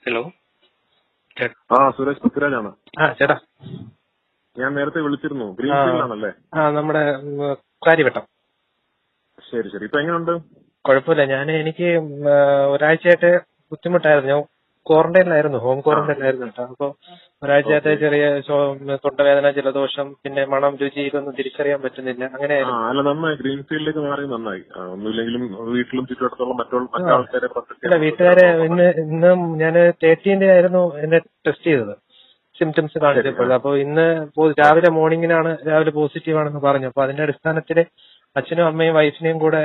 Hello ചേട്ടാ. സുരേഷ് പൃഥ്വിരാജാണ്. ചേട്ടാ, ഞാൻ നേരത്തെ വിളിച്ചിരുന്നു. ഗ്രീൻഫീൽഡിലാണല്ലേ? നമ്മുടെ കാര്യവട്ടം. ശരി ശരി. ഇപ്പൊ എങ്ങനെയുണ്ട്? കുഴപ്പമില്ല. എനിക്ക് ഒരാഴ്ചയായിട്ട് ബുദ്ധിമുട്ടായിരുന്നു. ഞാൻ ക്വാറന്റൈനിലായിരുന്നു, ഹോം ക്വാറന്റൈനിലായിരുന്നു കേട്ടോ. അപ്പൊ ഒരാഴ്ചയായിട്ട് ചെറിയ തൊണ്ടവേദന, ജലദോഷം, പിന്നെ മണം, രുചി ഇതൊന്നും തിരിച്ചറിയാൻ പറ്റുന്നില്ല. അങ്ങനെയായിരുന്നു. അല്ല, നന്നായി. ഗ്രീൻഫീൽഡിലേക്ക് മാറി നന്നായി. ഒന്നുമില്ലെങ്കിലും വീട്ടിലും ചുറ്റുവട്ടത്തുള്ള മറ്റാൾക്കാരെ അല്ല, വീട്ടുകാരെ ഇന്ന് ഞാൻ 13 ആയിരുന്നു എന്നെ ടെസ്റ്റ് ചെയ്തത്, സിംറ്റംസ് കാണിച്ചപ്പോൾ. അപ്പൊ ഇന്ന് രാവിലെ പോസിറ്റീവ് ആണെന്ന് പറഞ്ഞു. അപ്പൊ അതിന്റെ അടിസ്ഥാനത്തില് അച്ഛനും അമ്മയും വൈഫിനെയും കൂടെ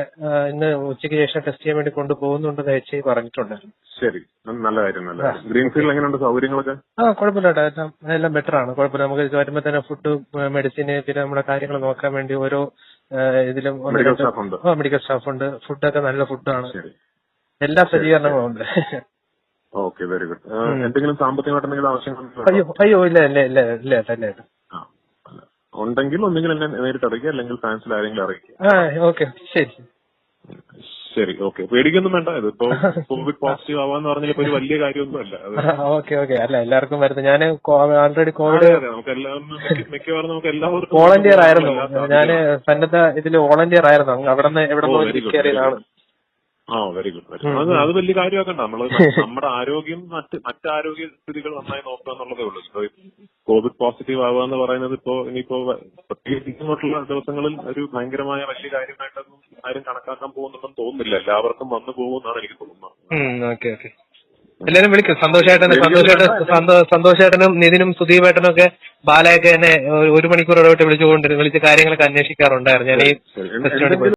ഇന്ന് ഉച്ചയ്ക്ക് ശേഷം ടെസ്റ്റ് ചെയ്യാൻ വേണ്ടി കൊണ്ടുപോകുന്നുണ്ടെന്ന് ചേച്ചി പറഞ്ഞിട്ടുണ്ടായിരുന്നു. ശരി, നല്ല കാര്യം. നല്ല കാര്യം. ഗ്രീൻഫീൽഡിൽ എങ്ങനെയുണ്ട് സൗകര്യങ്ങളൊക്കെ? കുഴപ്പമില്ല കേട്ടോ, എല്ലാം ബെറ്റർ ആണ്. കുഴപ്പമില്ല. നമുക്ക് വരുമ്പോൾ തന്നെ ഫുഡ്, മെഡിസിന്, പിന്നെ നമ്മുടെ കാര്യങ്ങൾ നോക്കാൻ വേണ്ടി ഓരോ ഇതിലും മെഡിക്കൽ സ്റ്റാഫ് ഉണ്ട്. ഫുഡൊക്കെ നല്ല ഫുഡാണ്. എല്ലാ സജ്ജീകരണങ്ങളും ഉണ്ട്. Okay, very good. എന്തെങ്കിലും സാമ്പത്തികമായിട്ട് എന്തെങ്കിലും ആവശ്യങ്ങൾ? അയ്യോ ഇല്ല. ഉണ്ടെങ്കിൽ ഒന്നെങ്കിൽ എന്നെ നേരിട്ട് അറിയിക്കുക, അല്ലെങ്കിൽ ഫാൻസിൽ ആരെങ്കിലും അറിയിക്കുക. ഓക്കെ, ശരി ശരി. ഓക്കെ, പേടിക്കൊന്നും വേണ്ട. ഇതിപ്പോ കോവിഡ് പോസിറ്റീവ് ആവാന്ന് പറഞ്ഞാൽ ഇപ്പൊ ഒരു വലിയ കാര്യമൊന്നും അല്ല. ഓക്കെ. അല്ല, എല്ലാവർക്കും വരുന്നത്. ഞാൻ ഓൾറെഡി കോവിഡ് മിക്കവാറും നമുക്ക് എല്ലാവർക്കും വോളണ്ടിയർ ആയിരുന്നു. ഞാൻ സന്നദ്ധ ഇതിൽ വോളണ്ടിയർ ആയിരുന്നു. അവിടെ നിന്ന് എവിടെ കയറിയതാണ്. Very good. അത് വലിയ കാര്യമാക്കണ്ട. നമ്മുടെ ആരോഗ്യം, മറ്റ് ആരോഗ്യ സ്ഥിതികൾ നന്നായി നോക്കുക എന്നുള്ളതേ ഉള്ളൂ. ഇപ്പൊ കോവിഡ് പോസിറ്റീവ് ആവുക എന്ന് പറയുന്നത് ഇനിയിപ്പോ പ്രത്യേകിച്ച് ഇങ്ങോട്ടുള്ള ദിവസങ്ങളിൽ ഒരു ഭയങ്കരമായ വലിയ കാര്യമായിട്ടൊന്നും ആരും കണക്കാക്കാൻ പോകുന്നുണ്ടെന്ന് തോന്നുന്നില്ല. എല്ലാവർക്കും വന്നു പോകുമെന്നാണ് എനിക്ക് തോന്നുന്നത്. ഓക്കെ. എല്ലാരും വിളിക്കും. സന്തോഷേട്ടനും നിതിനും സുധീപേട്ടനും ഒക്കെ ബാലയൊക്കെ എന്നെ 1 മണിക്കൂർ ഇടവിട്ട് വിളിച്ച് കാര്യങ്ങളൊക്കെ അന്വേഷിക്കാറുണ്ടായിരുന്നു. ഞാൻ ഈ